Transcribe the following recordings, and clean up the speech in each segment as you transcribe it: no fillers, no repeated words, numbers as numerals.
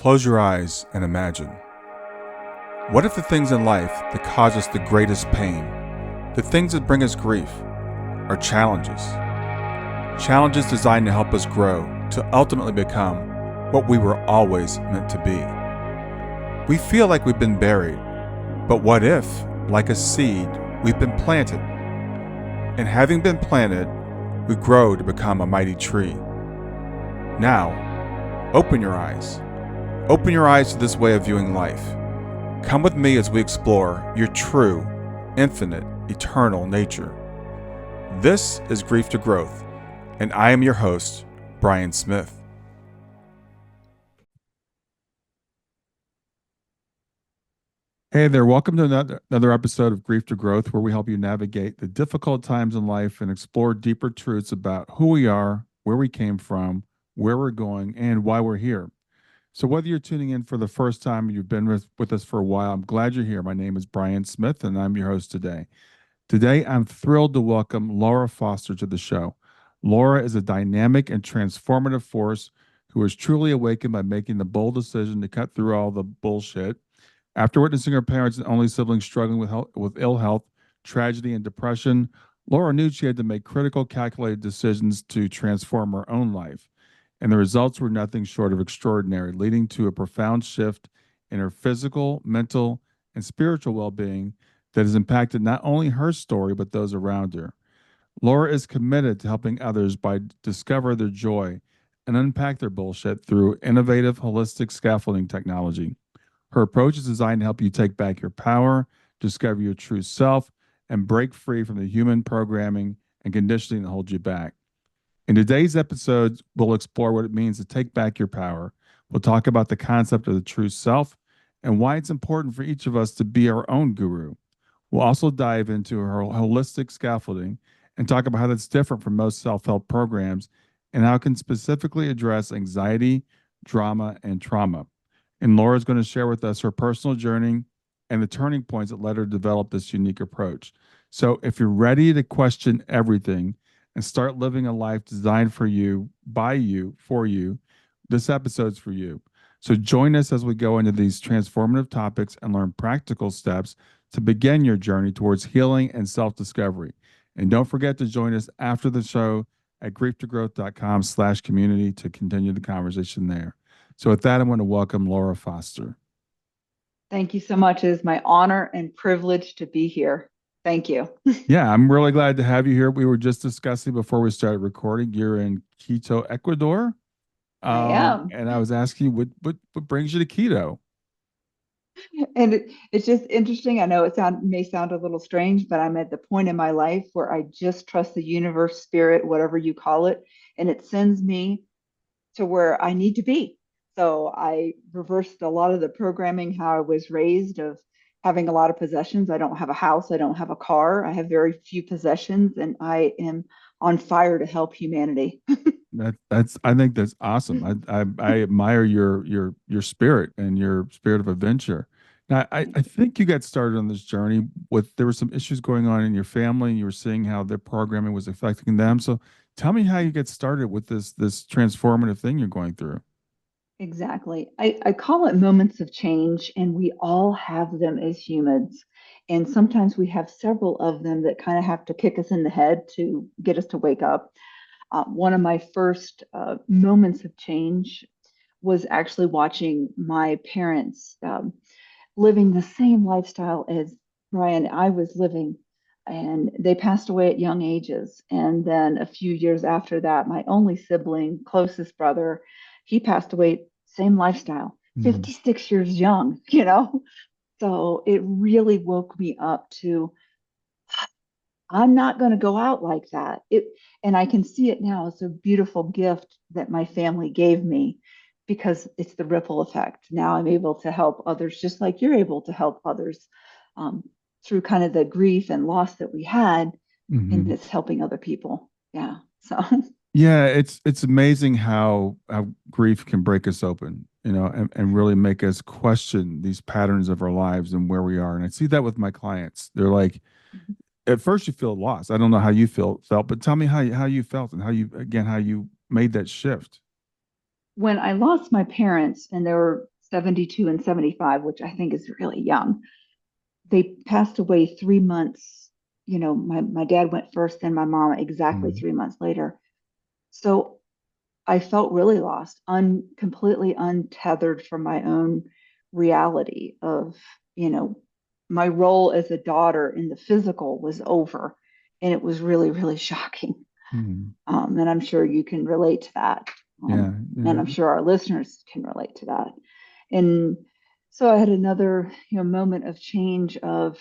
Close your eyes and imagine. What if the things in life that cause us the greatest pain, the things that bring us grief, are challenges? Challenges designed to help us grow, to ultimately become what we were always meant to be. We feel like we've been buried, but what if, like a seed, we've been planted? And having been planted, we grow to become a mighty tree. Now, open your eyes. Open your eyes to this way of viewing life. Come with me as we explore your true, infinite, eternal nature. This is Grief to Growth, and I am your host, Brian Smith. Hey there, welcome to another episode of Grief to Growth, where we help you navigate the difficult times in life and explore deeper truths about who we are, where we came from, where we're going, and why we're here. So whether you're tuning in for the first time or you've been with us for a while, I'm glad you're here. My name is Brian Smith, and I'm your host today. Today, I'm thrilled to welcome Laura Foster to the show. Laura is a dynamic and transformative force who was truly awakened by making the bold decision to cut through all the bullshit. After witnessing her parents and only siblings struggling with ill health, tragedy, and depression, Laura knew she had to make critical, calculated decisions to transform her own life. And the results were nothing short of extraordinary, leading to a profound shift in her physical, mental, and spiritual well-being that has impacted not only her story, but those around her. Laura is committed to helping others by discover their joy and unpack their bullshit through innovative holistic scaffolding technology. Her approach is designed to help you take back your power, discover your true self, and break free from the human programming and conditioning that holds you back. In today's episode, we'll explore what it means to take back your power. We'll talk about the concept of the true self and why it's important for each of us to be our own guru. We'll also dive into her holistic scaffolding and talk about how that's different from most self-help programs and how it can specifically address anxiety, drama, and trauma. And Laura's going to share with us her personal journey and the turning points that led her to develop this unique approach. So if you're ready to question everything and start living a life designed for you, by you, for you, this episode's for you. So join us as we go into these transformative topics and learn practical steps to begin your journey towards healing and self-discovery. And don't forget to join us after the show at grieftogrowth.com/community to continue the conversation there. So with that, I'm going to welcome Laura Foster. Thank you so much. It is my honor and privilege to be here. Thank you. Yeah, I'm really glad to have you here. We were just discussing before we started recording. You're in Quito, Ecuador. I am. And I was asking you, what brings you to Quito? And it's just interesting. I know may sound a little strange, but I'm at the point in my life where I just trust the universe, spirit, whatever you call it, and it sends me to where I need to be. So I reversed a lot of the programming, how I was raised, of having a lot of possessions. I don't have a house. I don't have a car. I have very few possessions, and I am on fire to help humanity. I think that's awesome. I admire your spirit and your spirit of adventure. Now, I think you got started on this journey with, there were some issues going on in your family, and you were seeing how their programming was affecting them. So tell me how you get started with this transformative thing you're going through. Exactly. I call it moments of change, and we all have them as humans. And sometimes we have several of them that kind of have to kick us in the head to get us to wake up. One of my first moments of change was actually watching my parents living the same lifestyle as Brian I was living. And they passed away at young ages. And then a few years after that, my only sibling, closest brother, he passed away, same lifestyle, 56 years young, you know? So it really woke me up to, I'm not going to go out like that. And I can see it now as a beautiful gift that my family gave me, because it's the ripple effect. Now I'm able to help others just like you're able to help others, through kind of the grief and loss that we had, and it's helping other people. Yeah. So Yeah, it's amazing how grief can break us open, and really make us question these patterns of our lives and where we are. And I see that with my clients. They're like, at first you feel lost. I don't know how you felt, but tell me how you felt and how you made that shift. when I lost my parents, and there were 72 and 75, which I think is really young. They passed away 3 months. My dad went first, then my mom exactly Mm, 3 months later. So I felt really lost, completely untethered from my own reality of, you know, my role as a daughter in the physical was over. And it was really, really shocking. mm. And I'm sure you can relate to that. Yeah, And yeah. I'm sure our listeners can relate to that. And so I had another, moment of change of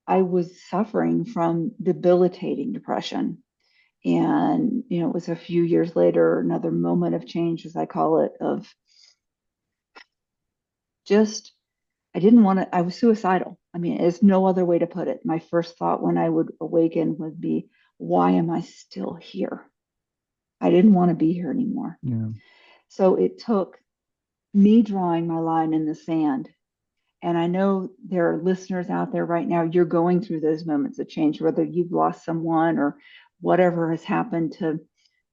I was suffering from debilitating depression. And, it was a few years later, another moment of change, as I call it, of just, I didn't want to, I was suicidal. I mean, there's no other way to put it. My first thought when I would awaken would be, why am I still here? I didn't want to be here anymore. Yeah. So it took me drawing my line in the sand. And I know there are listeners out there right now, you're going through those moments of change, whether you've lost someone or whatever has happened to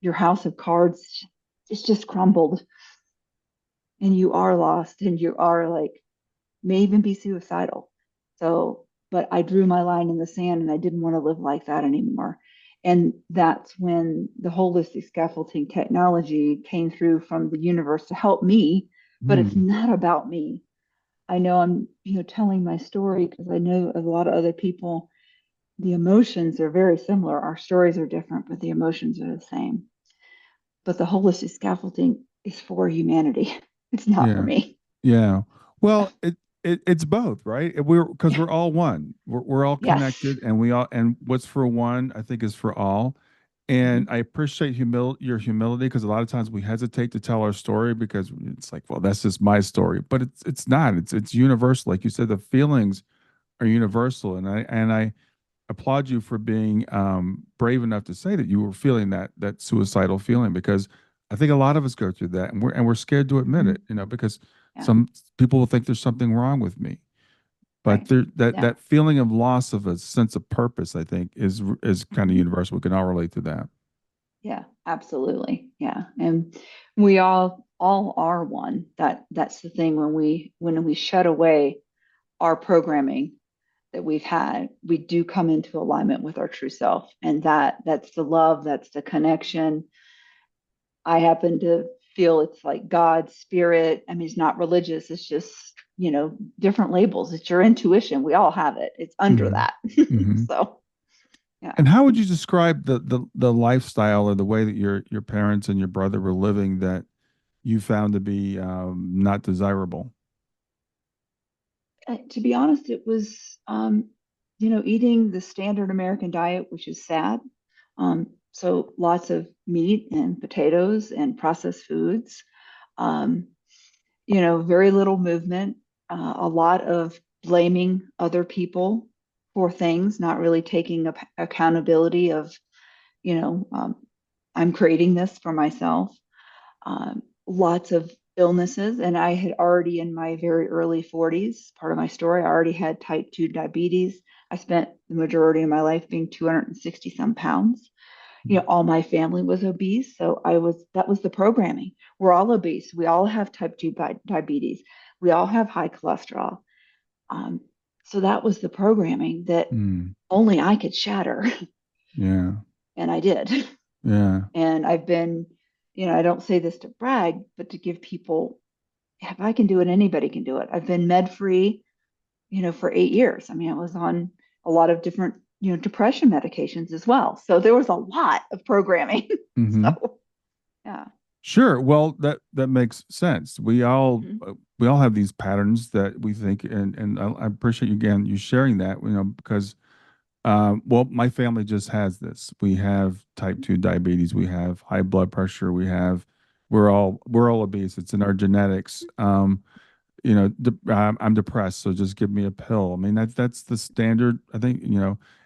your house of cards, it's just crumbled and you are lost and you are like, may even be suicidal. So, but I drew my line in the sand and I didn't want to live like that anymore. And that's when the holistic scaffolding technology came through from the universe to help me, but it's Mm, not about me. I know I'm, telling my story because I know a lot of other people, the emotions are very similar. Our stories are different, but the emotions are the same. But the holistic scaffolding is for humanity. It's not for yeah. me. Yeah. Yeah. Well, it's both, right? We're because we're all one. We're all Yes. connected, and what's for one, I think, is for all. Mm-hmm. And I appreciate your humility because a lot of times we hesitate to tell our story because it's like, well, that's just my story, but it's not. It's universal, like you said. The feelings are universal, and I applaud you for being brave enough to say that you were feeling that suicidal feeling because I think a lot of us go through that and we're scared to admit Mm-hmm. it, because Yeah. some people will think there's something wrong with me. But Right. that Yeah. that feeling of loss of a sense of purpose, I think, is kind of Mm-hmm. universal. We can all relate to that. Yeah, absolutely. Yeah. And we all are one. That's the thing when we shut away our programming that we've had, we do come into alignment with our true self. And that's the love, that's the connection. I happen to feel it's like God, spirit. I mean, it's not religious, it's just, different labels. It's your intuition. We all have it. It's under Hmm. that. Hmm. So yeah. And how would you describe the lifestyle or the way that your parents and your brother were living that you found to be not desirable? To be honest, it was, eating the standard American diet, which is sad. So lots of meat and potatoes and processed foods. Um, very little movement, a lot of blaming other people for things, not really taking accountability of, you know, um, I'm creating this for myself. Lots of illnesses. And I had already in my very early 40s, part of my story, I already had type 2 diabetes. I spent the majority of my life being 260 some pounds. All my family was obese. So that was the programming. We're all obese. We all have type 2 diabetes. We all have high cholesterol. Um, so that was the programming that Mm, only I could shatter. yeah. And I did. Yeah. And I've been, I don't say this to brag, but to give people, if I can do it, anybody can do it. I've been med free, for 8 years. I mean, I was on a lot of different, depression medications as well. So there was a lot of programming. Hmm. So yeah. Sure. Well, that makes sense. Mhm. We all have these patterns that we think, and I appreciate you again you sharing that. Because well, my family just has this. We have type 2 diabetes. We have high blood pressure. We're all obese. It's in our genetics. I'm depressed, so just give me a pill. I mean, that's the standard. I think,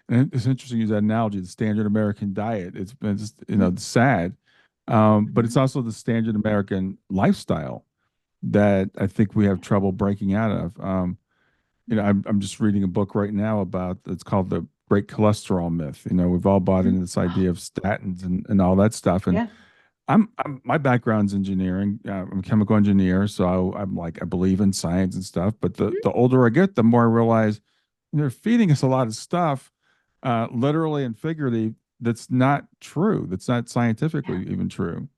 and it's interesting to use that analogy, the standard American diet. It's been just, Mhm. sad. But it's Mhm. also the standard American lifestyle that I think we have trouble breaking out of. I'm just reading a book right now about it's called the Great Cholesterol Myth. We've all bought into Mhm. this idea of statins and all that stuff. And Yeah. My background's engineering. I'm a chemical engineer, so I'm like I believe in science and stuff. But the older I get, the more I realize they're feeding us a lot of stuff, literally and figuratively, that's not true. That's not Yeah. scientifically even true.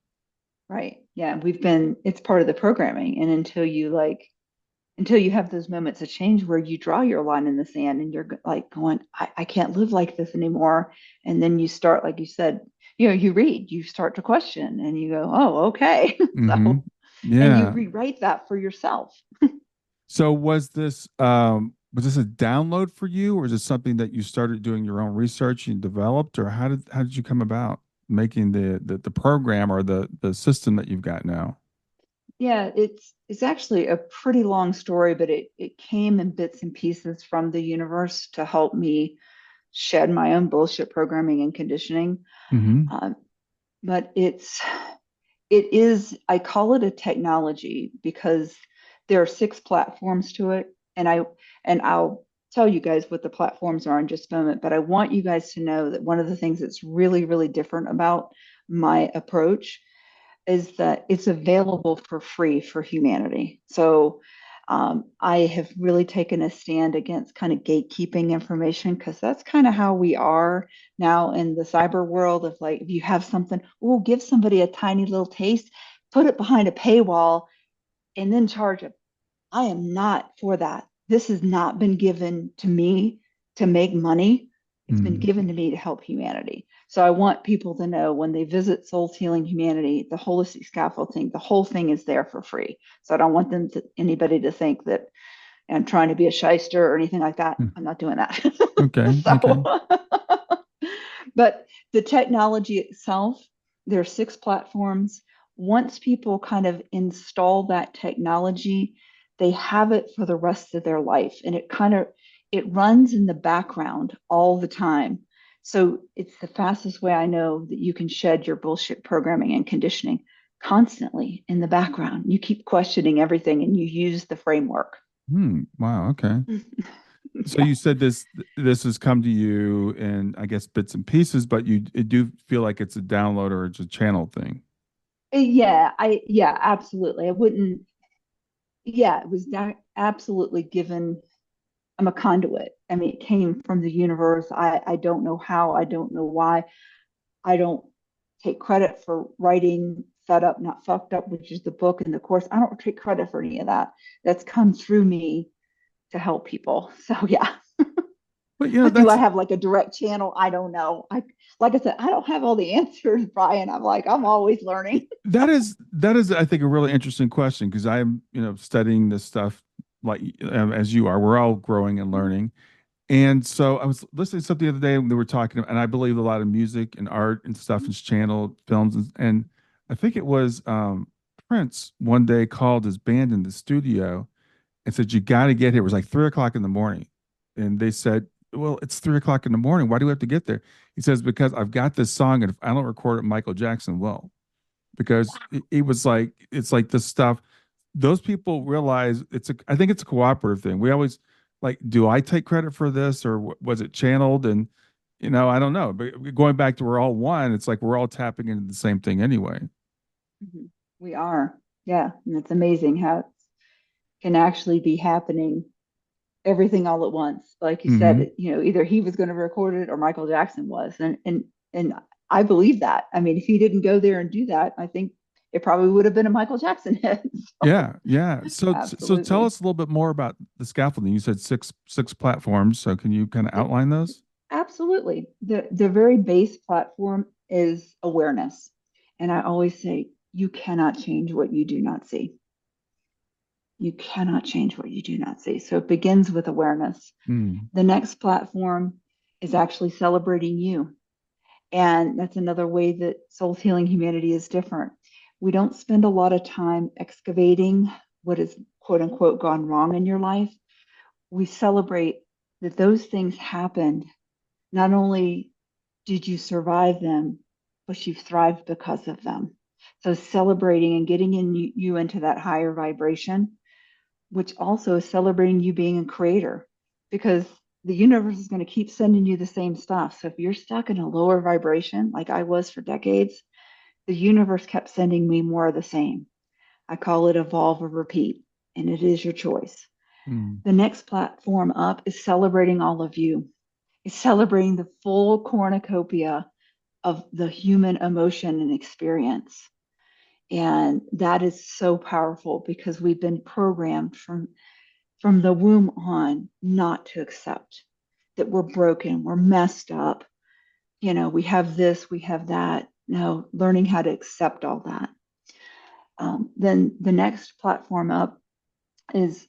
Right. Yeah. It's part of the programming. And until you have those moments of change where you draw your line in the sand and you're like going, I can't live like this anymore. And then you start, like you said, you read, you start to question and you go, oh, okay. Mm-hmm. So, and you Yeah. rewrite that for yourself. So was this a download for you, or is it something that you started doing your own research and developed, or how did you come about making the program or the system that you've got now? Yeah, it's actually a pretty long story, but it came in bits and pieces from the universe to help me shed my own bullshit programming and conditioning. Mm-hmm. Um, but it is, I call it a technology because there are six platforms to it, and I'll tell you guys what the platforms are in just a moment. But I want you guys to know that one of the things that's really really different about my approach is that it's available for free for humanity. So I have really taken a stand against kind of gatekeeping information because that's kind of how we are now in the cyber world of like, if you have something, oh, give somebody a tiny little taste, put it behind a paywall, and then charge it. I am not for that. This has not been given to me to make money. It's been Mm. given to me to help humanity. So I want people to know when they visit Souls Healing Humanity, the Holistic Scaffolding, the whole thing is there for free. So I don't want anybody to think that I'm trying to be a shyster or anything like that. Mm. I'm not doing that. Okay. Okay. So, but the technology itself, there are six platforms. Once people kind of install that technology, they have it for the rest of their life, and it runs in the background all the time. So it's the fastest way I know that you can shed your bullshit programming and conditioning constantly in the background. You keep questioning everything and you use the framework. Hmm. Wow. Okay. So Yeah. you said this has come to you in, I guess, bits and pieces, but you do feel like it's a download or it's a channel thing. Yeah, absolutely. I wouldn't, yeah, it was absolutely given. I'm a conduit. I mean, it came from the universe. I don't know how, I don't know why. I don't take credit for writing Fed Up, Not Fucked Up, which is the book and the course. I don't take credit for any of that. That's come through me to help people. So yeah. But Do I that's have like a direct channel? I don't know. Like I said, I don't have all the answers, Brian. I'm always learning. that is I think a really interesting question because I'm studying this stuff like as you are. We're all growing and learning. And so I was listening to something the other day and they were talking, and I believe a lot of music and art and stuff is channeled films. And I think it was Prince one day called his band in the studio and said, "You got to get here." It was like 3 o'clock in the morning. And they said, "Well, it's 3 o'clock in the morning. Why do we have to get there?" He says, "Because I've got this song, and if I don't record it, Michael Jackson will." Because he was like, it's like this stuff. Those people realize I think it's a cooperative thing. We always like, do I take credit for this or was it channeled? And, I don't know. But going back to we're all one, it's like we're all tapping into the same thing anyway. Mhm. We are. Yeah. And it's amazing how it can actually be happening everything all at once. Like you Mm-hmm. said, either he was going to record it or Michael Jackson was. And I believe that. I mean, if he didn't go there and do that, I think it probably would have been a Michael Jackson hit. So Yeah, yeah. So tell absolutely. us a little bit more about the scaffolding. You said six platforms. So can you kind of Yep. outline those? Absolutely. The very base platform is awareness. And I always say, you cannot change what you do not see. You cannot change what you do not see. So it begins with awareness. Mm. The next platform is actually celebrating you. And that's another way that Souls Healing Humanity is different. We don't spend a lot of time excavating what is quote unquote gone wrong in your life. We celebrate that those things happened. Not only did you survive them, but you've thrived because of them. So celebrating and getting you into that higher vibration, which also is celebrating you being a creator, because the universe is going to keep sending you the same stuff. So if you're stuck in a lower vibration, like I was for decades, The universe kept sending me more of the same. I call it evolve or repeat, and it is your choice. Mm. The next platform up is celebrating all of you. It's celebrating the full cornucopia of the human emotion and experience. And that is so powerful because we've been programmed from the womb on not to accept that we're broken, we're messed up, we have this, we have that. No, learning how to accept all that. Then the next platform up is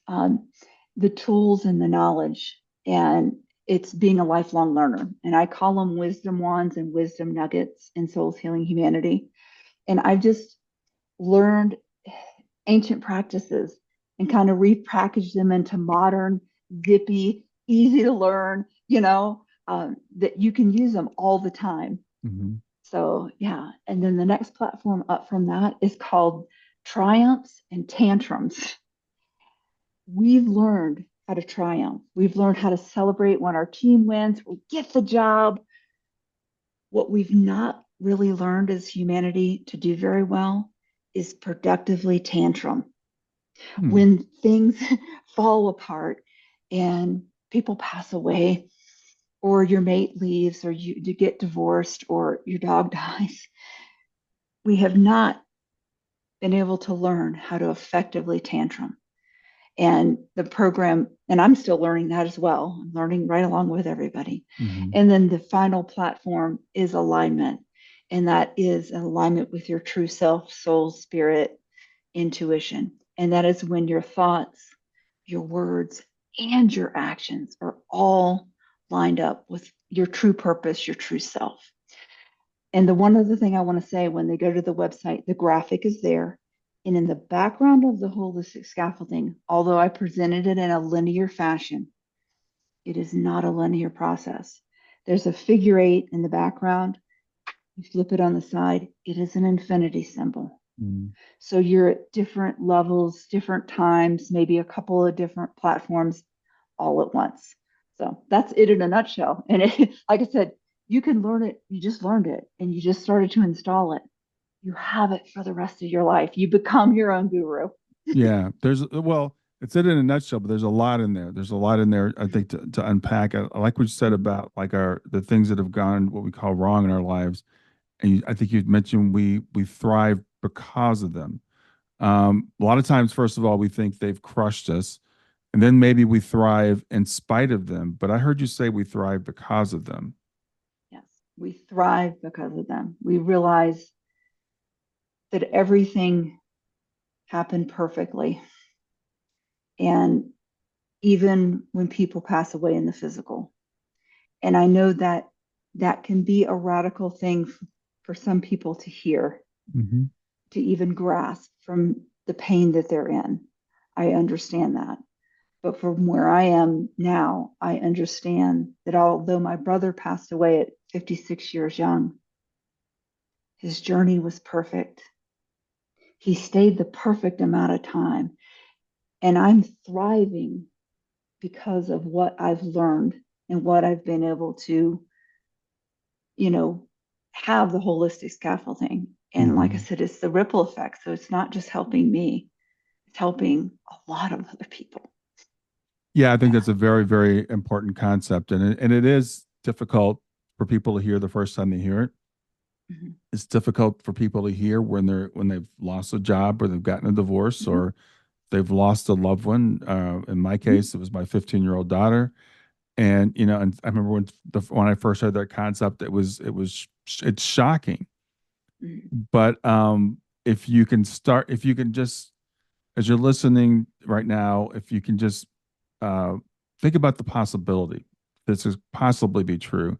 the tools and the knowledge. And it's being a lifelong learner. And I call them wisdom wands and wisdom nuggets in Souls Healing Humanity. And I've just learned ancient practices and kind of repackaged them into modern, zippy, easy to learn, that you can use them all the time. Hmm. So, yeah. And then the next platform up from that is called Triumphs and Tantrums. We've learned how to triumph. We've learned how to celebrate when our team wins, we get the job. What we've not really learned as humanity to do very well is productively tantrum. Hmm. When things fall apart and people pass away, or your mate leaves, or you get divorced, or your dog dies, we have not been able to learn how to effectively tantrum. And the program, and I'm still learning that as well. I'm learning right along with everybody. Hmm. And then the final platform is alignment. And that is an alignment with your true self, soul, spirit, intuition. And that is when your thoughts, your words, and your actions are all lined up with your true purpose, your true self. And the one other thing I want to say, when they go to the website, the graphic is there. And in the background of the holistic scaffolding, although I presented it in a linear fashion, it is not a linear process. There's a figure eight in the background. You flip it on the side, it is an infinity symbol. Mm. So you're at different levels, different times, maybe a couple of different platforms all at once. So that's it in a nutshell. And like I said, you can learn it. You just learned it and you just started to install it. You have it for the rest of your life. You become your own guru. Yeah, well, it's it in a nutshell, but there's a lot in there. There's a lot in there, I think, to unpack. I like what you said Mhm. about like the things that have gone what we call wrong in our lives, and I think you mentioned we thrive because of them. A lot of times, first of all, we think they've crushed us, and then maybe we thrive in spite of them. But I heard you say we thrive because of them. Yes, we thrive because of them. We realize that everything happened perfectly. And even when people pass away in the physical. And I know that that can be a radical thing for some people to hear, Hmm. to even grasp from the pain that they're in. I understand that. But from where I am now, I understand that although my brother passed away at 56 years young, his journey was perfect. He stayed the perfect amount of time. And I'm thriving because of what I've learned and what I've been able to, you know, have the holistic scaffolding. And like I Hmm. said, it's the ripple effect. So it's not just helping me, it's helping a lot of other people. Yeah, I think Yeah. that's a very, very important concept, and it is difficult for people to hear the first time they hear it. Mm-hmm. It's difficult for people to hear when they've lost a job or they've gotten a divorce Mm-hmm. or they've lost a loved one. In my case, it was my 15-year-old daughter, and and I remember when I first heard that concept, it's shocking. Mm-hmm. But if you can just as you're listening right now, if you can just uh, think about the possibility this could possibly be true.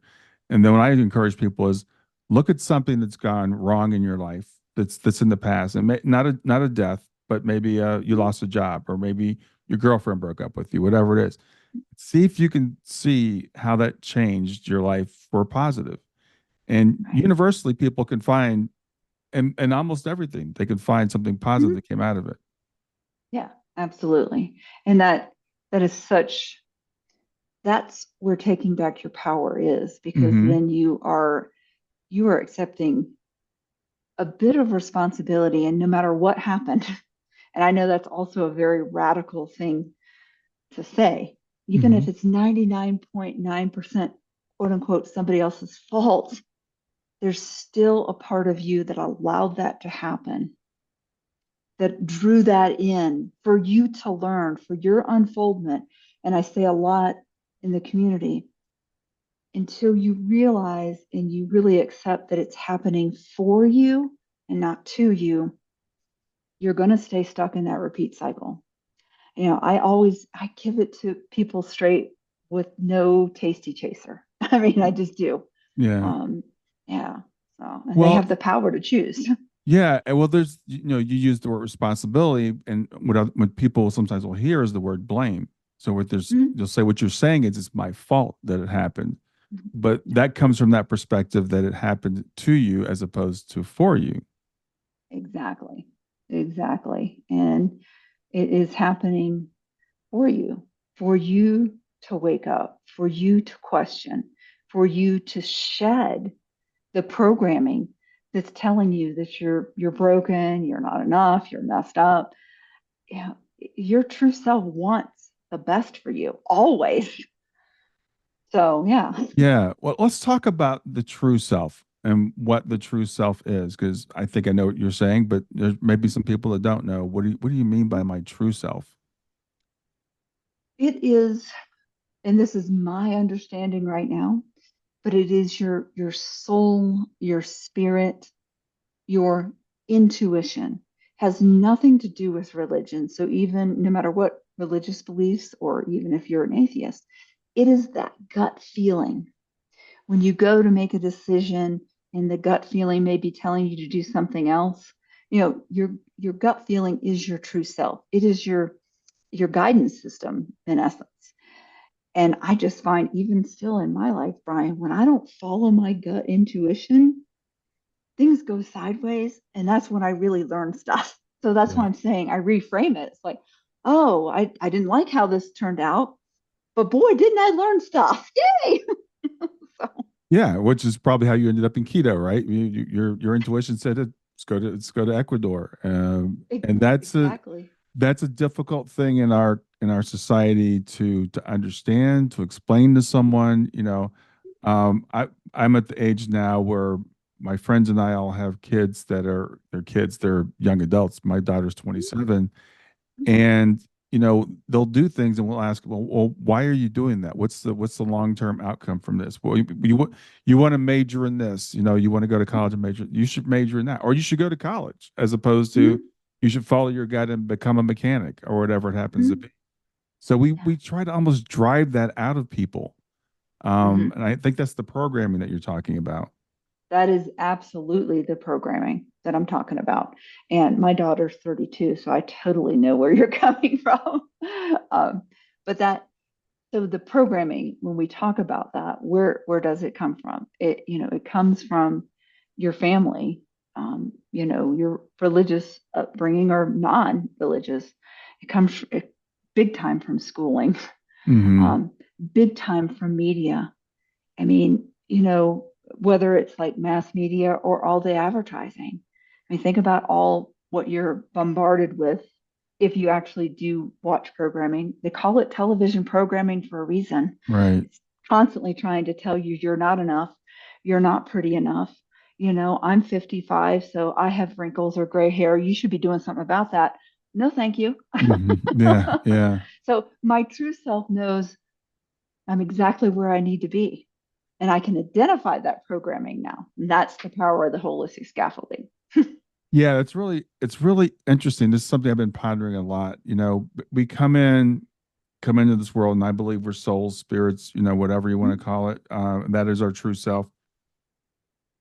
And then what I encourage people is look at something that's gone wrong in your life that's in the past, and not a death, but maybe you lost a job, or maybe your girlfriend broke up with you, whatever it is. See if you can see how that changed your life for positive. And Right. universally, people can find and almost everything they can find something positive Mm-hmm. that came out of it. Yeah, absolutely. And that is such that's where taking back your power is, because Mm-hmm. then you are accepting a bit of responsibility. And no matter what happened, and I know that's also a very radical thing to say, even if Hmm. it's 99.9% quote unquote somebody else's fault, there's still a part of you that allowed that to happen, that drew that in for you to learn, for your unfoldment. And I say a lot in the community, until you realize and you really accept that it's happening for you and not to you, you're going to stay stuck in that repeat cycle. I give it to people straight with no tasty chaser. I mean, I just do. Yeah. Um, yeah. So, and they Well, have the power to choose. yeah. Well, there's, you use the word responsibility, and what people sometimes will hear is the word blame. So what there's, Mhm. you'll say what you're saying is it's my fault that it happened, but Yeah, that comes from that perspective that it happened to you as opposed to for you. exactly. Exactly. And it is happening for you to wake up, for you to question, for you to shed the programming that's telling you that you're broken, you're not enough, you're messed up. Yeah, your true self wants the best for you always. So yeah. Yeah. Well, let's talk about the true self and what the true self is, because I think I know what you're saying, but there's maybe some people that don't know. What do you mean by my true self? It is, and this is my understanding right now, but it is your soul, your spirit, your intuition. Has nothing to do with religion. So even no matter what religious beliefs, or even if you're an atheist, it is that gut feeling when you go to make a decision and the gut feeling may be telling you to do something else. Your gut feeling is your true self. It is your guidance system in essence. And I just find, even still in my life, Brian, when I don't follow my gut intuition, things go sideways. And that's when I really learn stuff. So that's why Yeah. I'm saying I reframe it. It's like, oh, I didn't like how this turned out, but boy, didn't I learn stuff. Yay. So, Yeah, which is probably how you ended up in keto, right? Your intuition said let's go to Ecuador, and exactly. that's a difficult thing in our society to understand, to explain to someone. I'm at the age now where my friends and I all have kids that are they're kids, they're young adults. My daughter's 27, and they'll do things and we'll ask, well, why are you doing that? What's the long-term outcome from this? Well, you want to major in this, you want to go to college and major, you should major in that, or you should go to college, as opposed to Mm-hmm. you should follow your gut and become a mechanic or whatever it happens to Mm-hmm. be. So we Yeah. we try to almost drive that out of people. Mm-hmm. And I think that's the programming that you're talking about. That is absolutely the programming that I'm talking about. And my daughter's 32, so I totally know where you're coming from. um, but that so the programming, when we talk about that, where does it come from? It comes from your family, your religious upbringing or non-religious. It comes big time from schooling, Hmm. um, big time from media. I mean, whether it's like mass media or all day advertising. I mean, think about all what you're bombarded with if you actually do watch programming. They call it television programming for a reason. Right. It's constantly trying to tell you you're not enough, you're not pretty enough. I'm 55, so I have wrinkles or gray hair. You should be doing something about that. No, thank you. Hmm. Yeah. Yeah. So my true self knows I'm exactly where I need to be, and I can identify that programming now. And that's the power of the holistic scaffolding. Yeah, it's really interesting. This is something I've been pondering a lot. We come into this world, and I believe we're souls, spirits, whatever you want to call it. That is our true self,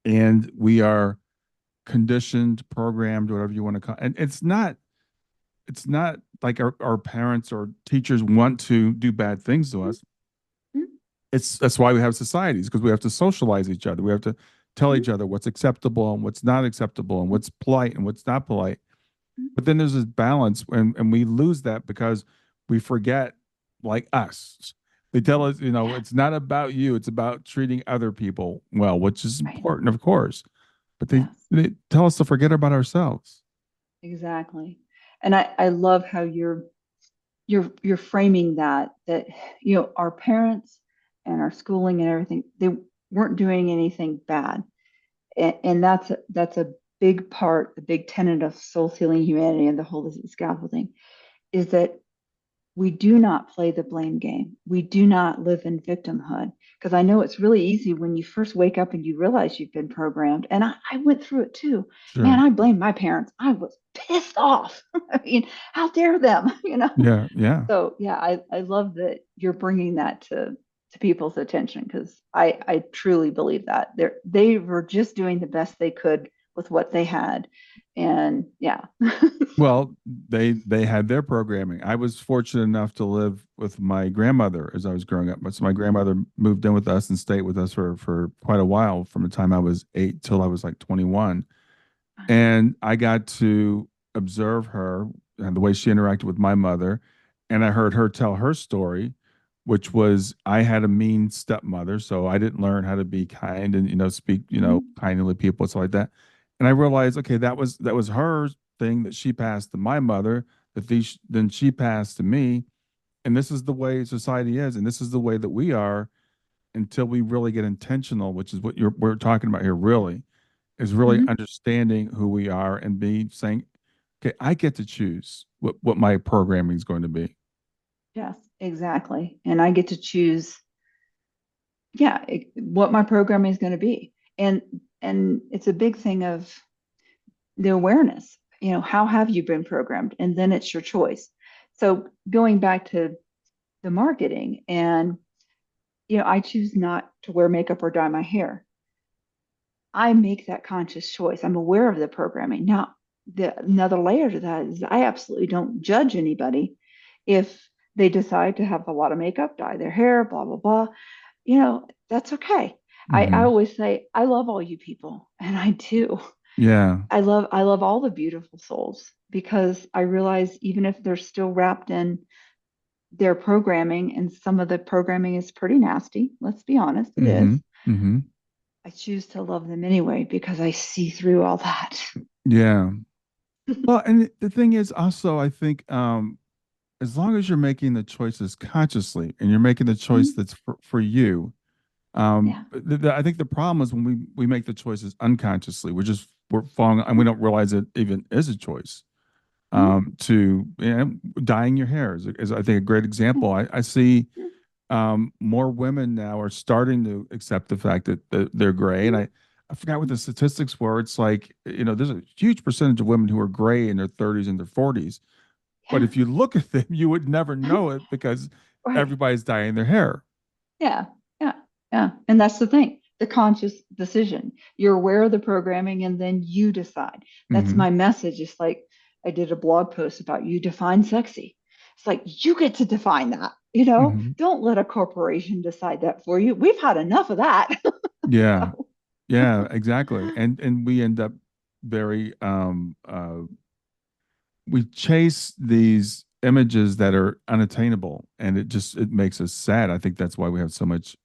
and we are conditioned, programmed, whatever you want to call it. And it's not like our parents or teachers want to do bad things to us. That's why we have societies, because we have to socialize each other. We have to tell each other what's acceptable and what's not acceptable and what's polite and what's not polite. But then there's this balance, and we lose that because we forget, like us. They tell us, Yeah, it's not about you, it's about treating other people well, which is right. important, of course. but Yes, they tell us to forget about ourselves. exactly. And I love how you're framing that our parents and our schooling and everything, they weren't doing anything bad. And that's a big part, a big tenet of soul healing humanity and the holistic scaffolding is that we do not play the blame game. We do not live in victimhood. Because I know it's really easy when you first wake up and you realize you've been programmed. And I went through it too. Man, Sure. I blamed my parents. I was pissed off. I mean, how dare them, you know? Yeah. Yeah. So yeah, I love that you're bringing that to people's attention because I truly believe that they were just doing the best they could with what they had, and yeah. So Well, they had their programming. I was fortunate enough to live with my grandmother as I was growing up. So my grandmother moved in with us and stayed with us for quite a while, from the time I was 8 till I was like 21. And I got to observe her and the way she interacted with my mother. And I heard her tell her story, which was I had a mean stepmother, so I didn't learn how to be kind and speak kindly to people and stuff like that. And I realized, okay, that was her thing that she passed to my mother, that then she passed to me, and this is the way society is, and this is the way that we are until we really get intentional, which is what we're talking about here. Really, is really mhm. understanding who we are and be saying, okay, I get to choose what my programming is going to be. Yes, exactly. And I get to choose, yeah, what my programming is going to be. And it's a big thing of the awareness. How have you been programmed? And then it's your choice. So going back to the marketing, and I choose not to wear makeup or dye my hair. I make that conscious choice. I'm aware of the programming. Now, another layer to that is I absolutely don't judge anybody if they decide to have a lot of makeup, dye their hair, blah, blah, blah. That's okay. I Hmm. always say, I love all you people, and I do. Yeah. I love all the beautiful souls because I realize even if they're still wrapped in their programming, and some of the programming is pretty nasty, let's be honest, it Hmm. is. Hmm. I choose to love them anyway because I see through all that. Yeah. Well, and the thing is also, I think, as long as you're making the choices consciously and you're making the choice Mhm. that's for you, Yeah. I think the problem is when we make the choices unconsciously, we're falling and we don't realize it even is a choice. Mhm. To dyeing your hair is, I think, a great example. I see more women now are starting to accept the fact that they're gray. And I forgot what the statistics were. It's like, there's a huge percentage of women who are gray in their 30s and their 40s. But Yeah. if you look at them, you would never know it because Right. everybody's dyeing their hair. Yeah, yeah, yeah. And that's the thing, the conscious decision. You're aware of the programming and then you decide. That's Hmm. my message. It's like I did a blog post about you define sexy. It's like you get to define that. Hmm. Don't let a corporation decide that for you. We've had enough of that. Yeah. So, Yeah, exactly. And we end up very we chase these images that are unattainable, and it makes us sad. I think that's why we have so much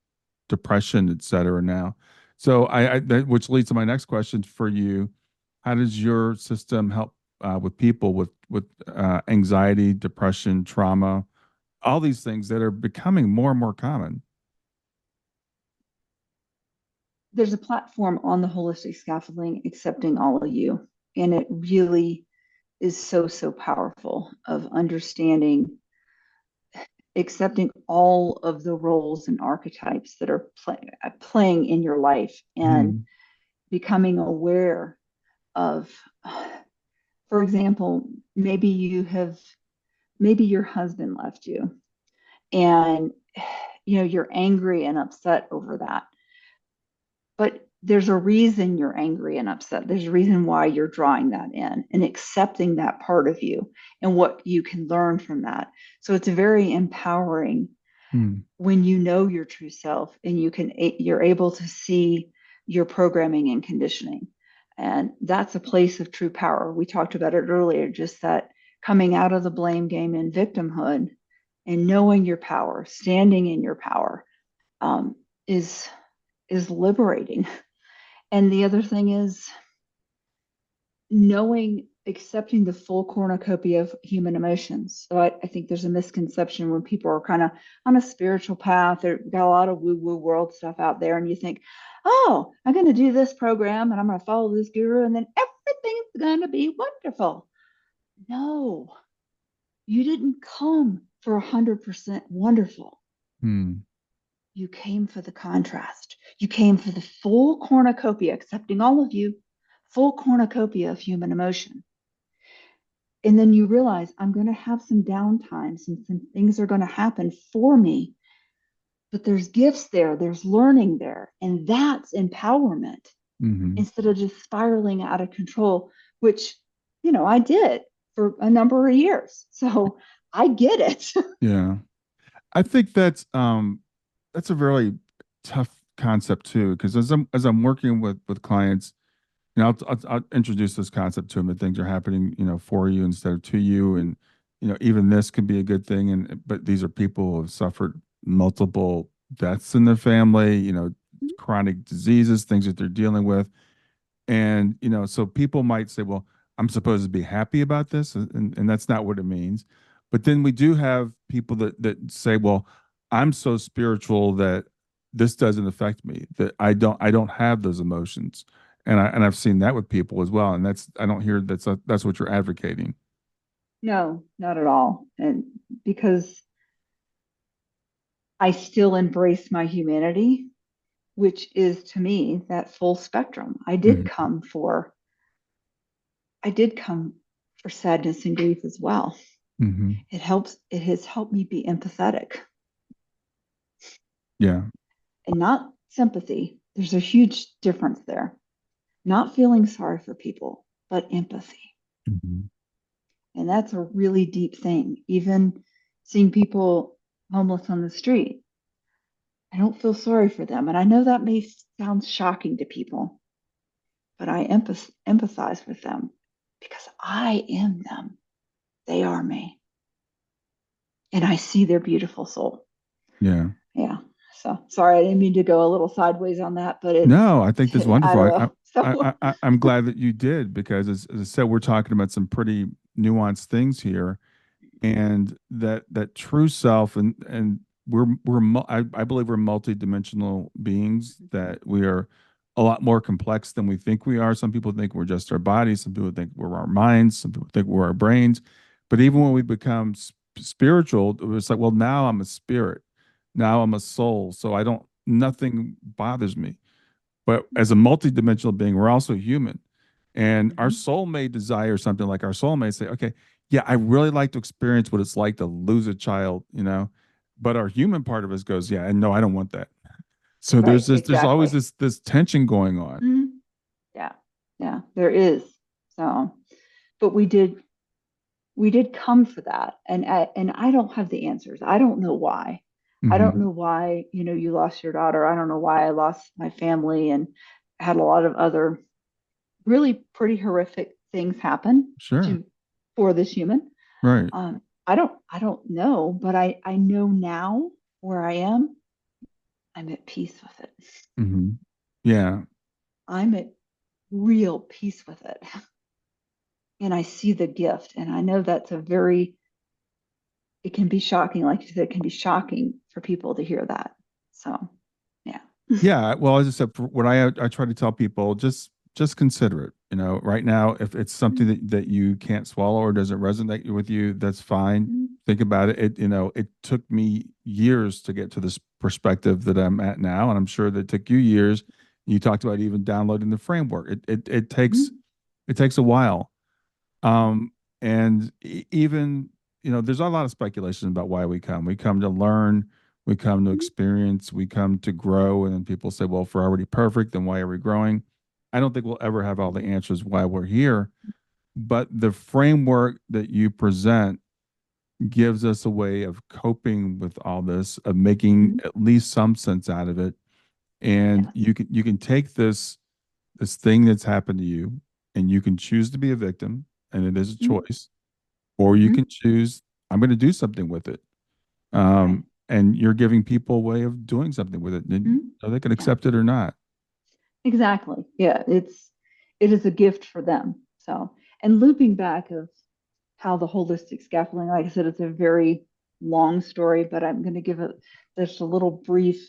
depression, et cetera, now. So which leads to my next question for you. How does your system help with people with anxiety, depression, trauma, all these things that are becoming more and more common? there's a platform on the holistic scaffolding accepting all of you. And it really is so, so powerful of understanding, accepting all of the roles and archetypes that are playing in your life and Hmm. becoming aware of, for example, maybe your husband left you and you're angry and upset over that, but there's a reason you're angry and upset. There's a reason why you're drawing that in and accepting that part of you and what you can learn from that. So it's very empowering Hmm. when you know your true self and you're able to see your programming and conditioning, and that's a place of true power. We talked about it earlier, just that coming out of the blame game and victimhood and knowing your power, standing in your power, um, is liberating. And the other thing is, knowing, accepting the full cornucopia of human emotions. So I think there's a misconception when people are kind of on a spiritual path. They've got a lot of woo-woo world stuff out there, and you think, oh, I'm going to do this program and I'm going to follow this guru, and then everything's going to be wonderful. No, you didn't come for 100% wonderful. Hmm. You came for the contrast. You came for the full cornucopia, accepting all of you, full cornucopia of human emotion. And then you realize I'm going to have some downtimes and some things are going to happen for me, but there's gifts there, there's learning there, and that's empowerment Hmm. instead of just spiraling out of control, which, I did for a number of years. So I get it. Yeah. I think that's a really tough concept too, because as I'm working with clients, I'll introduce this concept to them that things are happening, for you instead of to you, and even this could be a good thing, and but these are people who have suffered multiple deaths in their family, chronic diseases, things that they're dealing with, and so people might say, well, I'm supposed to be happy about this, and that's not what it means. But then we do have people that say, well, I'm so spiritual that this doesn't affect me, that I don't have those emotions. And I've seen that with people as well. And that's I don't hear that's what you're advocating. No, not at all. And because I still embrace my humanity, which is to me that full spectrum. Hmm. I did come for sadness and grief as well. Hmm. It has helped me be empathetic Yeah. and not sympathy. There's a huge difference there. Not feeling sorry for people, but empathy. Hmm. And that's a really deep thing. Even seeing people homeless on the street, I don't feel sorry for them. And I know that may sound shocking to people, but I empathize with them because I am them. They are me. And I see their beautiful soul. Yeah. Yeah. So sorry, I didn't mean to go a little sideways on that, but No, I think that's I wonderful. don't I, know. So, I'm glad that you did, because as I said, we're talking about some pretty nuanced things here, and that true self, and I believe we're multidimensional beings, that we are a lot more complex than we think we are. Some people think we're just our bodies, some people think we're our minds, some people think we're our brains. But even when we become spiritual, it's like, well, now I'm a spirit, now I'm a soul, so I don't nothing bothers me. But as a multidimensional being, we're also human. And our mhm. soul may desire something, like our soul may say, okay, yeah, I really like to experience what it's like to lose a child, But our human part of us goes, yeah, and no, I don't want that. So Right, there's always exactly. this tension going on. Mhm. Yeah, yeah, there is. So, but we did come for that, and I don't have the answers. I don't know why. I don't Hmm. know why, you lost your daughter. I don't know why I lost my family and had a lot of other really pretty horrific things happen Sure. to for this human. Right. I don't know, but I know now where I am. I'm at peace with it. Hmm. Yeah. I'm at real peace with it. And I see the gift. And I know that's it can be shocking. Like you said, it can be shocking for people to hear that. So, yeah. Yeah, well, as I said, for what I try to tell people, just consider it. Right now, if it's something that you can't swallow or doesn't resonate with you, that's fine. Mhm. Think about it. It took me years to get to this perspective that I'm at now, and I'm sure that it took you years. You talked about even downloading the framework. It takes a while. And even, there's a lot of speculation about why we come. We come to learn, we come to experience, we come to grow. And then people say, well, if we're already perfect, then why are we growing? I don't think we'll ever have all the answers why we're here. But the framework that you present gives us a way of coping with all this, of making Mhm. at least some sense out of it. And Yes. you can take this thing that's happened to you, and you can choose to be a victim, and it is a Mhm. choice, or you can Mhm. choose, I'm going to do something with it. Right. And you're giving people a way of doing something with it, and Mhm. they can Yeah. accept it or not. Exactly. Yeah. It is a gift for them. So, and looping back of how the holistic scaffolding, like I said, it's a very long story, but I'm going to give it just a little brief.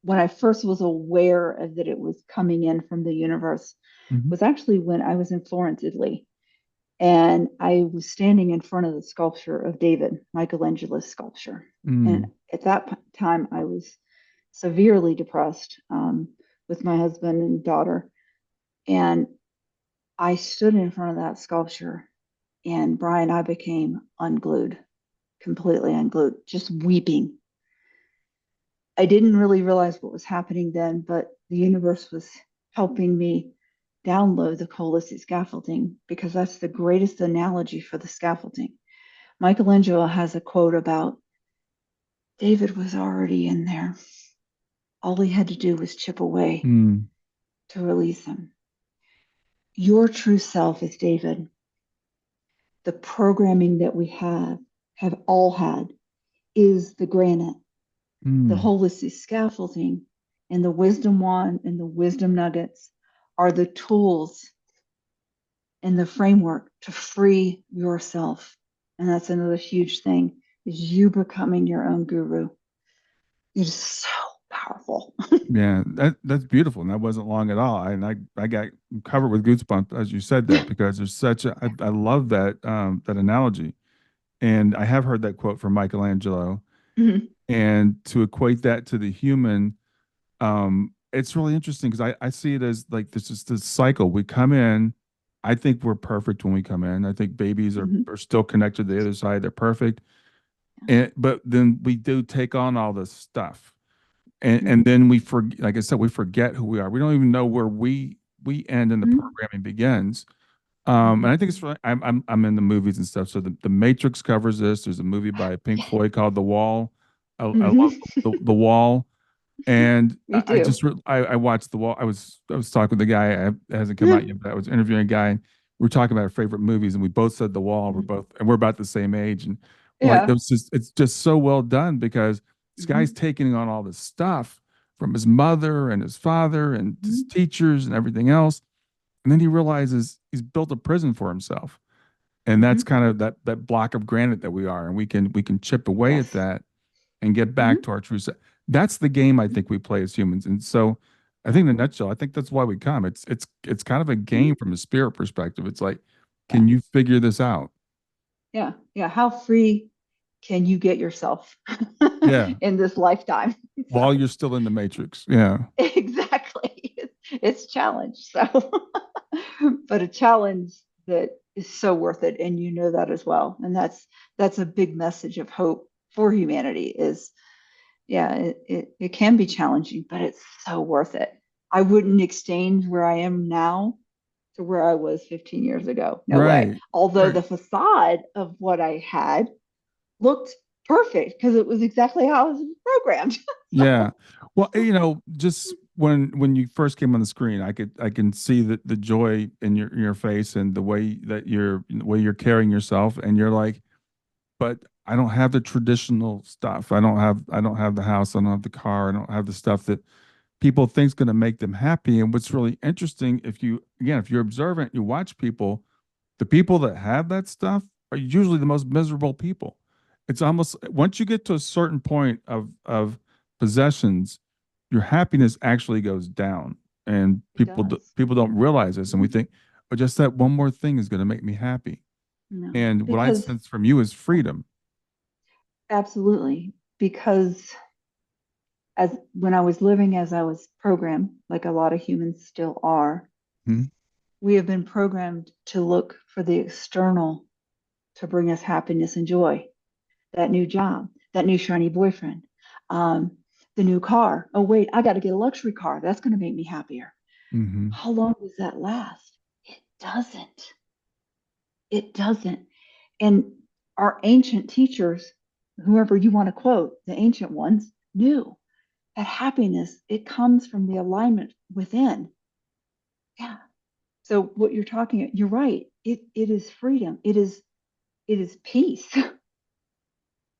When I first was aware of that it was coming in from the universe Hmm. was actually when I was in Florence, Italy. And I was standing in front of the sculpture of David, Michelangelo's sculpture. And Mm. at that time, I was severely depressed with my husband and daughter. And I stood in front of that sculpture, and Brian, I became unglued, completely unglued, just weeping. I didn't really realize what was happening then, but the universe was helping me download the holistic scaffolding because that's the greatest analogy for the scaffolding. Michelangelo has a quote about David was already in there. All he had to do was chip away Mm. to release him. Your true self is David. The programming that we have all had, is the granite, the Mm. holistic scaffolding, and the wisdom wand and the wisdom nuggets are the tools and the framework to free yourself. And that's another huge thing is you becoming your own guru. It is so powerful. Yeah, that's beautiful, and that wasn't long at all. I got covered with goosebumps as you said that because there's such a I love that that analogy, and I have heard that quote from Michelangelo, Mhm, and to equate that to the human, it's really interesting because I see it as like this is this cycle. We come in, I think we're perfect when we come in. I think babies mhm, are still connected to the other side. They're perfect, and but then we do take on all this stuff and then we forget, like I said, we forget who we are. We don't even know where we end and the mhm, programming begins. And mhm. I think it's really, I'm in the movies and stuff. So the Matrix covers this. There's a movie by Pink Yeah. Floyd called The Wall. I love Mhm. the Wall. And Me I too. just I watched The Wall. I was talking with the guy. It hasn't come out Mhm, yet, but I was interviewing a guy. And we were talking about our favorite movies, and we both said The Wall. We're about the same age, and we're like, yeah. it's just so well done because this guy's Mhm, taking on all this stuff from his mother and his father and his mhm. teachers and everything else, and then he realizes he's built a prison for himself, and that's Mhm. kind of that block of granite that we are, and we can chip away at Yes. that and get back Mhm, to our true self. That's the game I think we play as humans. And so I think yeah. in a nutshell, I think that's why we come. It's kind of a Mhm, game from a spirit perspective. It's like, yeah. can you figure this out? Yeah. Yeah. How free can you get yourself Yeah. in this lifetime? So While you're still in the matrix. Yeah. exactly. It's challenge. So but a challenge that is so worth it. And you know that as well. And that's a big message of hope for humanity is yeah, it can be challenging, but it's so worth it. I wouldn't exchange where I am now to where I was 15 years ago. No way. Right. Although Right. the facade of what I had looked perfect because it was exactly how I was programmed. Yeah. So, Well, just when you first came on the screen, I can see the joy in your face and the way that the way you're carrying yourself, and you're like, but I don't have the traditional stuff. I don't have the house. I don't have the car. I don't have the stuff that people think's going to make them happy. And what's really interesting, if you again, if you're observant, you watch people, the people that have that stuff are usually the most miserable people. It's almost once you get to a certain point of possessions, your happiness actually goes down, and it does. people don't realize this, and we Mhm. think, oh, just that one more thing is going to make me happy. No, And what I because sense from you is freedom. absolutely. Because as when I was living as I was programmed, like a lot of humans still are, Hmm. we have been programmed to look for the external to bring us happiness and joy. That new job, that new shiny boyfriend, um, the new car. Oh, wait, I got to get a luxury car. That's going to make me happier. Hmm. How long does that last? It doesn't. It doesn't. And our ancient teachers, whoever you want to quote, the ancient ones, knew that happiness, it comes from the alignment within. Yeah. So what you're talking about, you're right. It is freedom. It is peace.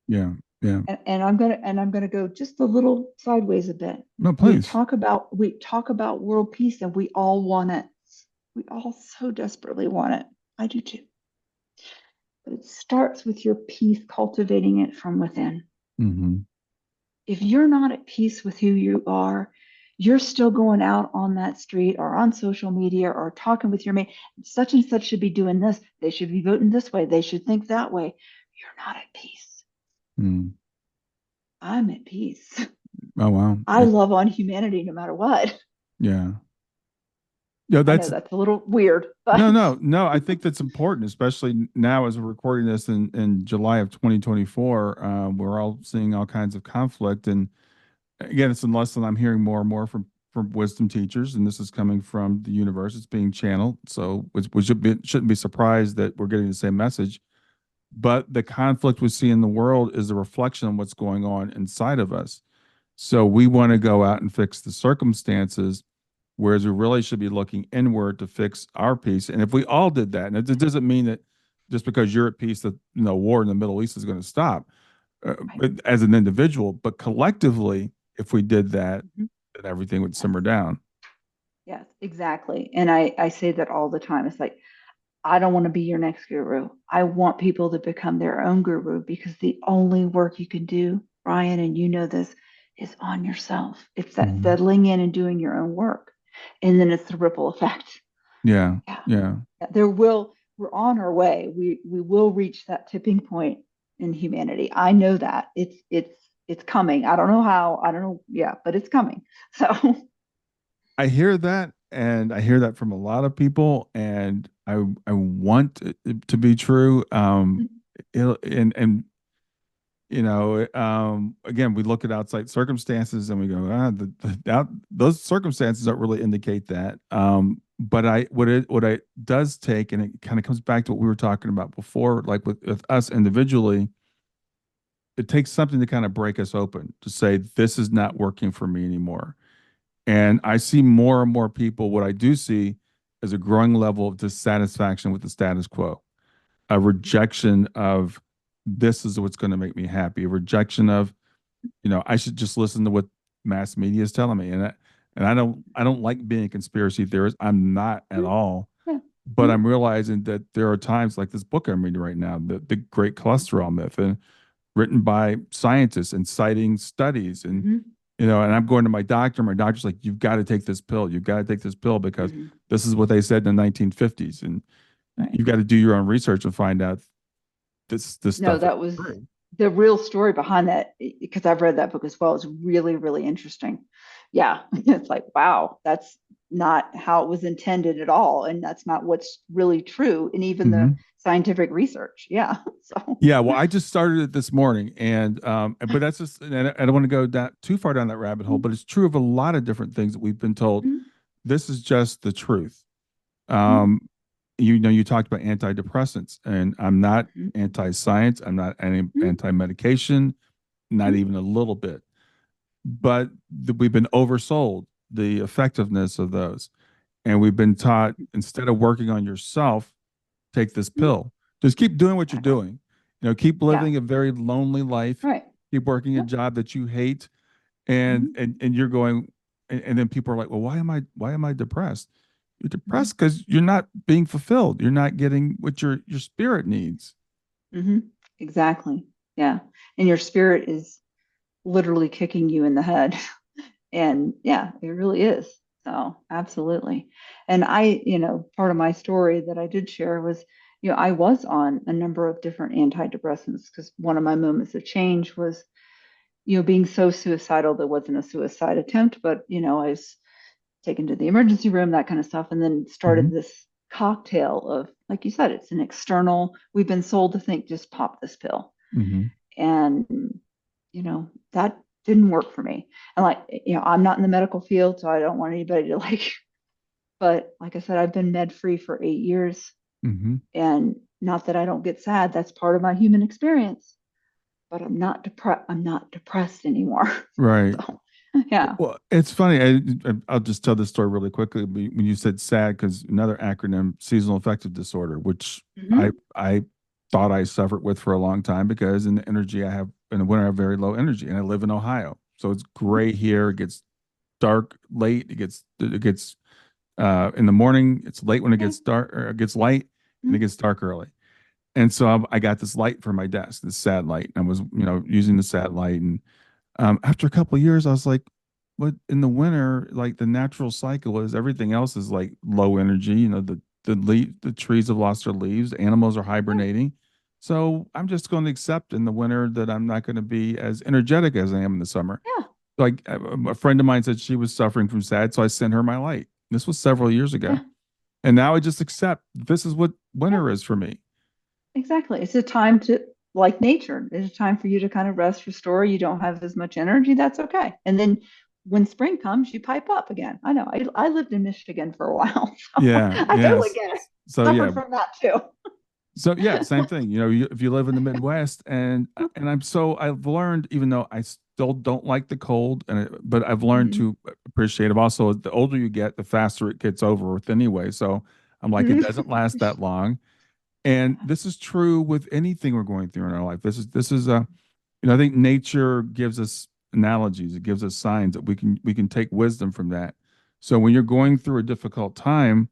Yeah. Yeah. And I'm gonna go just a little sideways a bit. No, We please. talk about we talk about world peace and we all want it. We all so desperately want it. I do too. But it starts with your peace, cultivating it from within. Hmm. If you're not at peace with who you are, you're still going out on that street or on social media or talking with your mate. Such and such should be doing this. They should be voting this way. They should think that way. You're not at peace. Mm. I'm at peace. Oh wow. I love on humanity no matter what. Yeah. Yeah, I know that's that's a little weird, no, but no, no. I think that's important, especially now as we're recording this in July of 2024. We're all seeing all kinds of conflict, and again, it's a lesson I'm hearing more and more from wisdom teachers, and this is coming from the universe. It's being channeled, so shouldn't be surprised that we're getting the same message. But the conflict we see in the world is a reflection of what's going on inside of us. So we want to go out and fix the circumstances, whereas we really should be looking inward to fix our peace. And if we all did that, and it doesn't mean that just because you're at peace that war in the Middle East is going to stop right. as an individual, but collectively, if we did that, Mhm. then everything would Yes, simmer down. yes, exactly. And I say that all the time. It's like, I don't want to be your next guru. I want people to become their own guru because the only work you can do, Ryan, and you know this, is on yourself. It's that Mhm. settling in and doing your own work. And then it's the ripple effect. Yeah, Yeah. yeah. We're on our way. We will reach that tipping point in humanity. I know that. It's coming. I don't know how. I don't know. Yeah, but it's coming. So I hear that, and I hear that from a lot of people, and I want it to be true. And again, we look at outside circumstances and we go, those circumstances don't really indicate that. But what it does take, and it kind of comes back to what we were talking about before, like with us individually, it takes something to kind of break us open to say this is not working for me anymore. And I see more and more people. What I do see is a growing level of dissatisfaction with the status quo, a rejection of this is what's going to make me happy, a rejection of I should just listen to what mass media is telling me. And I don't like being a conspiracy theorist. I'm not at all. yeah. But I'm realizing that there are times like this book I'm reading right now, the Great Cholesterol Myth, and written by scientists and citing studies. And Mm-hmm. and I'm going to my doctor. My doctor's like, you've got to take this pill. You've got to take this pill because Mm-hmm. this is what they said in the 1950s. And Right. you've got to do your own research and find out this No, stuff is that was true. the real story behind that because I've read that book as well. It's really, really interesting. Yeah, it's like, wow, that's not how it was intended at all. And that's not what's really true in even the Hmm. scientific research. Yeah. So, Yeah, well, I just started it this morning, and but that's just, and I don't want to go too far down that rabbit hole, but it's true of a lot of different things that we've been told. mm-hmm. This is just the truth. Mm-hmm. Um, you talked about antidepressants, and I'm not anti-science. I'm not anti-medication, not even a little bit. But we've been oversold the effectiveness of those, and we've been taught instead of working on yourself, take this Mm-hmm. pill. Just keep doing what you're Exactly. doing. Keep Yeah. living a very lonely life. Right. Keep working a Yep. job that you hate, and Mm-hmm. and you're going, and then people are like, well, why am I depressed? You're Mm-hmm. depressed because you're not being fulfilled. You're not getting what your spirit needs. Mm-hmm. Exactly. Yeah. And your spirit is literally kicking you in the head. And yeah, it really is. So absolutely. And part of my story that I did share was, I was on a number of different antidepressants because one of my moments of change was, being so suicidal that wasn't a suicide attempt, but I was taken to the emergency room, that kind of stuff, and then started Hmm. this cocktail of, like you said, it's an external, we've been sold to think just pop this pill. Hmm. And that didn't work for me. And like, I'm not in the medical field, so I don't want anybody to like, but like I said, I've been med free for 8 years. Hmm. And not that I don't get sad, that's part of my human experience, but I'm not depressed anymore. Right. So yeah. Well, it's funny. I'll just tell this story really quickly. When you said SAD, because another acronym, seasonal affective disorder, which I Mm-hmm. I thought I suffered with for a long time because in the energy I have in the winter I have very low energy, and I live in Ohio, so it's gray here. It gets dark late. It gets In the morning, it's late when it Okay. gets dark or it gets light, and it Mm, gets dark early. And so I got this light for my desk, this sad light. And I was, using the sad light. And after a couple of years, I was like, "What in the winter? Like the natural cycle is everything else is like low energy. The trees have lost their leaves, animals are yeah. hibernating. So I'm just going to accept in the winter that I'm not going to be as energetic as I am in the summer." Yeah. Like a friend of mine said she was suffering from sad, so I sent her my light. This was several years ago, Yeah. and now I just accept this is what Yeah. winter is for me. Exactly. It's a time to, like nature, it's a time for you to kind of rest, restore. You don't have as much energy. That's okay. And then when spring comes, you pipe up again. I know. I lived in Michigan for a while, so Yeah, I totally yes. get it. So yeah, Suffered from that too. so yeah, same thing. If you live in the Midwest, and I've learned, even though I still don't like the cold, but I've learned Mhm. to appreciate it. Also, the older you get, the faster it gets over with anyway. So I'm like, it doesn't last that long. And Yeah. this is true with anything we're going through in our life. This is a I think nature gives us analogies. It gives us signs that we can take wisdom from that. So when you're going through a difficult time,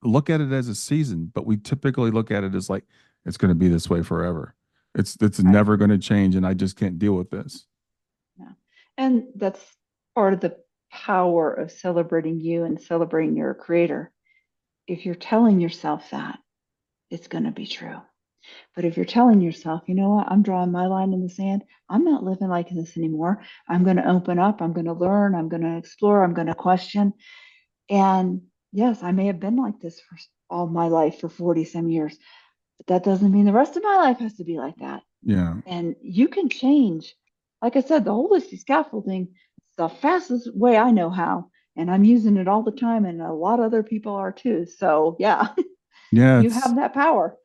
look at it as a season, but we typically look at it as like it's going to be this way forever. It's Right. never going to change, and I just can't deal with this. Yeah. And that's part of the power of celebrating you and celebrating your creator. If you're telling yourself that, it's going to be true. But if you're telling yourself, you know what, I'm drawing my line in the sand, I'm not living like this anymore. I'm going to open up, I'm going to learn, I'm going to explore, I'm going to question. And yes, I may have been like this for all my life for 40 some years, but that doesn't mean the rest of my life has to be like that. Yeah. And you can change. Like I said, the holistic scaffolding is the fastest way I know how. And I'm using it all the time, and a lot of other people are too. So, yeah, Yeah, you it's have that power.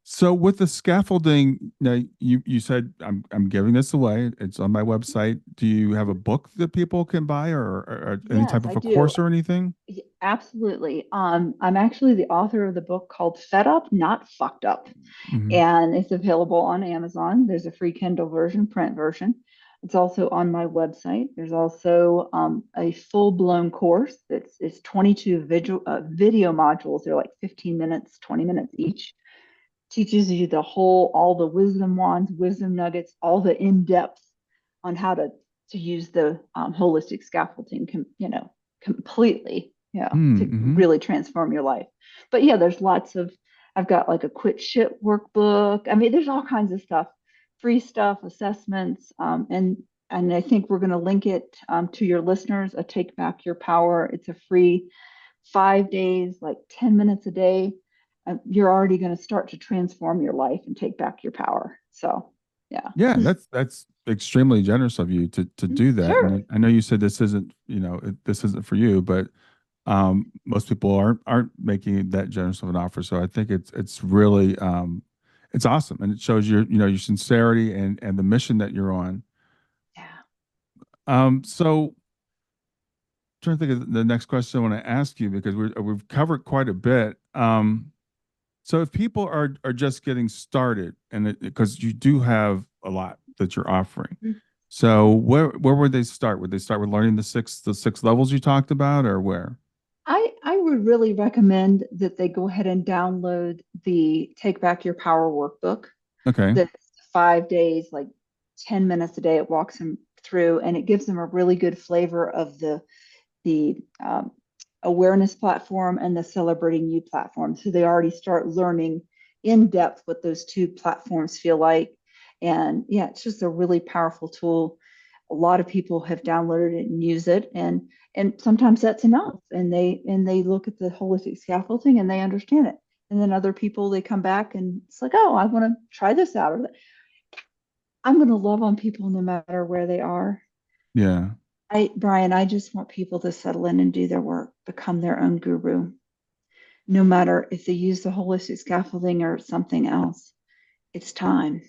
so with the scaffolding, now you said I'm giving this away. It's on my website. Do you have a book that people can buy, or any type Yes, of I a do. course or anything? Absolutely. I'm actually the author of the book called Fed Up, Not Fucked Up, Hmm. and it's available on Amazon. There's a free Kindle version, print version. It's also on my website. There's also a full-blown course it's 22 video modules. They're like 15 minutes, 20 minutes each. Teaches you all the wisdom wands, wisdom nuggets, all the in depth on how to use the holistic scaffolding, completely, to Mm-hmm. really transform your life. But yeah, there's lots of. I've got like a quit shit workbook. I mean, there's all kinds of stuff, free stuff, assessments, and I think we're going to link it to your listeners. A Take Back Your Power. It's a free 5 days, like 10 minutes a day, you're already going to start to transform your life and take back your power. So, yeah. Yeah, that's extremely generous of you to do that. And Sure. I know you said this isn't, this isn't for you, but most people aren't making that generous of an offer. So I think it's really it's awesome, and it shows your sincerity and the mission that you're on. Yeah. So trying to think of the next question I want to ask you because we've covered quite a bit. So if people are just getting started, and because you do have a lot that you're offering, so where would they start? Would they start with learning the six levels you talked about, or where? I would really recommend that they go ahead and download the Take Back Your Power workbook. Okay. That's 5 days, like 10 minutes a day. It walks them through, and it gives them a really good flavor of the awareness platform and the celebrating you platform. So they already start learning in depth what those two platforms feel like. And yeah, it's just a really powerful tool. A lot of people have downloaded it and use it, and sometimes that's enough. And they look at the holistic scaffolding and they understand it. And then other people, they come back and it's like, oh, I want to try this out. Or I'm going to love on people no matter where they are. Yeah. Brian, I just want people to settle in and do their work, become their own guru, no matter if they use the holistic scaffolding or something else. It's time,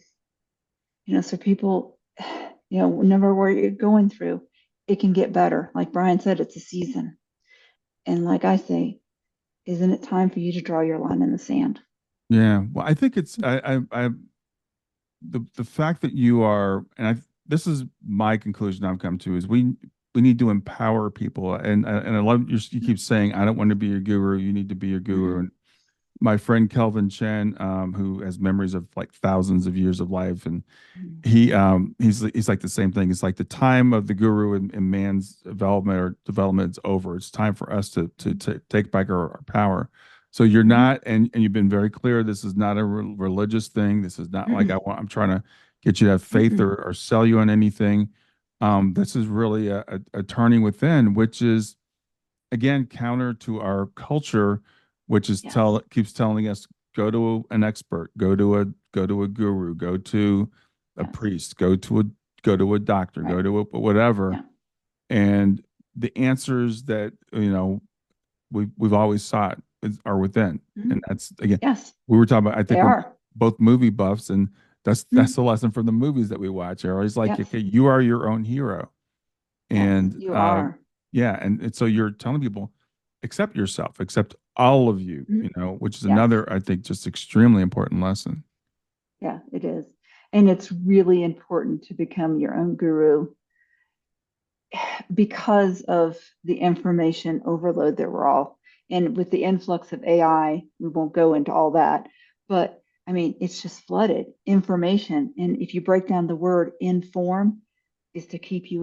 so people, no matter where you're going through, it can get better. Like Brian said, it's a season. And like I say, isn't it time for you to draw your line in the sand? Yeah. Well, I think it's I the fact that you are, and I this is my conclusion I've come to is we need to empower people. And I love you keep saying, I don't want to be your guru. You need to be your guru. Mhm. And my friend Kelvin Chen, who has memories of like thousands of years of life, and Mhm. he's like the same thing. It's like the time of the guru and man's development is over. It's time for us to take back our power. So you're Mhm. not, and you've been very clear. This is not a religious thing. This is not like Mhm. I'm trying to get you to have faith Mhm. or sell you on anything. This is really a turning within, which is again counter to our culture, which is Yes. keeps telling us go to an expert, go to a guru, go to a Yes. priest, go to a doctor, Right. go to a whatever. Yeah. And the answers that we've always sought are within. And Mhm. that's again, Yes, we were talking about, I they think we're are. both movie buffs, and that's Mhm. the lesson from the movies that we watch. They're always like, Yes. okay, you are your own hero. Yes, And you are. yeah, and so you're telling people, accept yourself, accept all of you, Mhm. which is Yes. another, I think, just extremely important lesson. Yeah, it is. And it's really important to become your own guru because of the information overload that we're all. And with the influx of AI, we won't go into all that. But I mean, it's just flooded information. And if you break down the word inform, is to keep you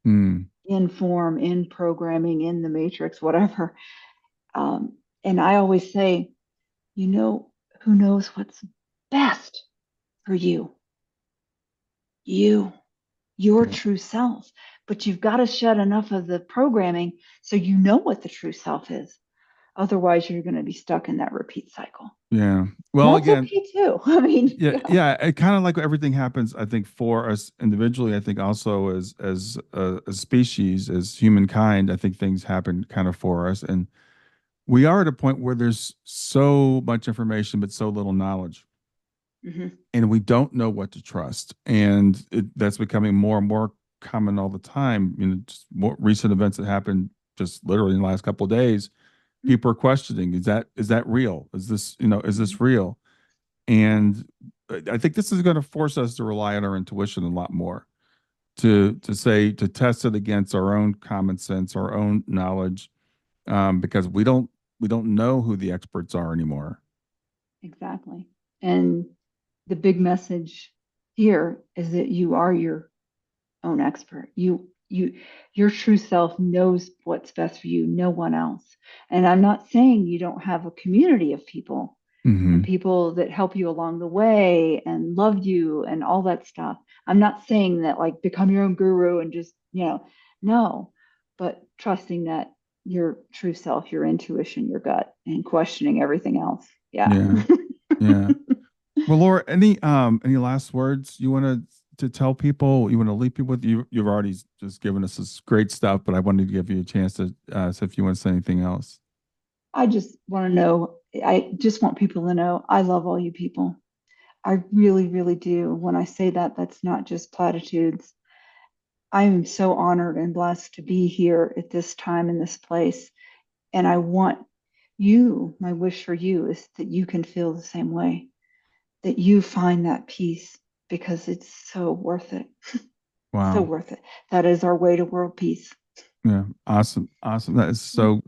Mm, inform, in programming, in the matrix, whatever. And I always say, you know, who knows what's best for you? You, your yeah, true self. But you've got to shed enough of the programming so you know what the true self is. Otherwise, you're going to be stuck in that repeat cycle. yeah. And Well, that's again, okay too. I mean, yeah, yeah. yeah. It kind of like everything happens, I think, for us individually. I think also as a species, as humankind, I think things happen kind of for us, and we are at a point where there's so much information but so little knowledge, Hmm. and we don't know what to trust, and that's becoming more and more common all the time. Just more recent events that happened just literally in the last couple of days, people are questioning, is that real, is Hmm. this real? And I think this is going to force us to rely on our intuition a lot more, Yeah, to test it against our own common sense, our own knowledge, because we don't know who the experts are anymore. exactly. And the big message here is that you are your own expert. Your true self knows what's best for you, no one else. And I'm not saying you don't have a community of people and Hmm. people that help you along the way and love you and all that stuff. I'm not saying that like become your own guru and just, no, but trusting that your true self, your intuition, your gut, and questioning everything else. Yeah. Yeah, yeah. Well, Laura, any last words you want to tell people? You want to leave people with? You've already just given us this great stuff, but I wanted to give you a chance to see if you want to say anything else. I just want to know, I just want people to know I love all you people. I really, really do. When I say that, that's not just platitudes. I am so honored and blessed to be here at this time in this place. And I want you, my wish for you is that you can feel the same way, that you find that peace because it's so worth it. So Wow. worth it. That is our way to world peace. Yeah. Awesome. Awesome. That's so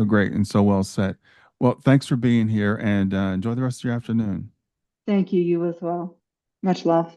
great and so well said. Well, thanks for being here, and enjoy the rest of your afternoon. Thank you, you as well. Much love.